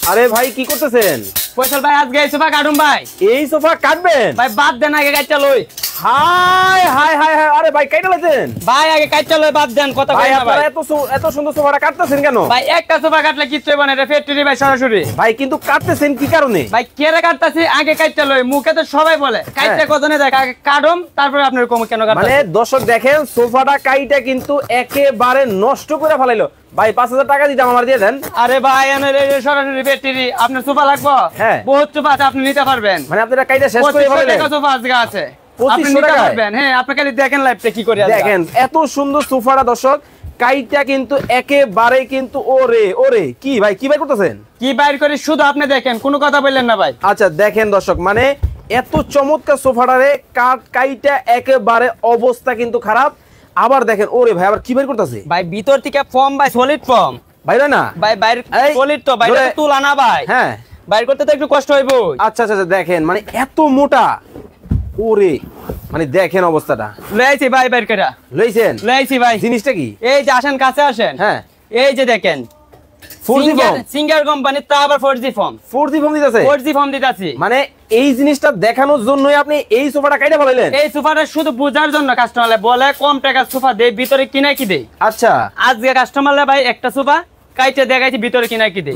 আরে ভাই কি করতেছেন? ফয়সাল ভাই আজকে এই সোফা কাটুম ভাই। এই সোফা কাটবেন? ভাই বাদ দেন আগে কাটটা লই। হাই হাই হাই হাই, আরে ভাই কাইটা লাইছেন? ভাই আগে কাটটা লই, বাদ দেন কথা কই না ভাই। এত সুন্দর সোফাটা কাটতেছেন কেন? ভাই একটা সোফা কাটলে কিচ্ছু হবে না, এটা ফ্যাক্টরি ভাই সরাসরি। ভাই কিন্তু কাটতেছেন কি কারণে? ভাই কেরে কাটতাছি আগে কাটটা লই, মুখে তো সবাই বলে কাটতে কতনে দেখ, আগে কাটুম তারপরে আপনার কম কেন কাটতাছি। মানে দর্শক দেখেন সোফাটা কাইটা কিন্তু একেবারে নষ্ট করে ফেলাইলো। ভাই 5000 টাকা দিতাম, আমার দিয়ে দেন। আরে ভাই এনে সরাসরি ফ্যাক্টরি, আপনার সোফা লাগবে? হ্যাঁ বহুত সোফা আছে, আপনি নিতে পারবেন। মানে আপনারা কাইটা শেষ করে ফেলাইলেন? 2500 টাকা সোফা আজকে আছে, আপনি 2500 নিতে টাকা? পারবেন। হ্যাঁ আপনি খালি দেখেন লাইভটা কি করে আছে। দেখেন এত সুন্দর সোফাটা দর্শক কাইটা কিন্তু একেবারে কিন্তু ওরে ওরে কি ভাই কি ভাই করতেছেন? কি বাইর করে শুধু আপনি দেখেন, কোনো কথা বললেন না ভাই। আচ্ছা দেখেন দর্শক, মানে এত চমৎকার সোফাটারে কাইটা একেবারে অবস্থা কিন্তু খারাপ। আবার দেখেন ওরে ভাই আবার কি বের করতেছে ভাই ভিতর থেকে ফর্ম ভাই, সলিড ফর্ম ভাই। না ভাই বাইর সলিড তো বাইরে তুলা না ভাই। হ্যাঁ বাইর করতে তো একটু কষ্ট হইব। আচ্ছা আচ্ছা দেখেন মানে এত মোটা ওরে, মানে দেখেন অবস্থাটা। লইছি ভাই বাইর করে লইছেন? লইছি ভাই। জিনিসটা কি? এই যে আসেন কাছে আসেন। হ্যাঁ এই যে দেখেন 4G ফর্ম, সিঙ্গার কোম্পানি, তা আবার 4G ফর্ম। 4G ফর্ম দিতেছে? 4G ফর্ম দিতাছি। মানে এই জিনিসটা দেখানোর জন্যই আপনি এই সোফাটা কাইটা ফেলাইলেন? এই সোফাটা শুধু বোঝার জন্য কাস্টমারলে বলে কম টাকার সোফা দেই, ভিতরে কিনা কি দেই। আচ্ছা আজকে কাস্টমারলে ভাই একটা সোফা কাইটে দেখাইছি ভিতরে কিনা কি দেই।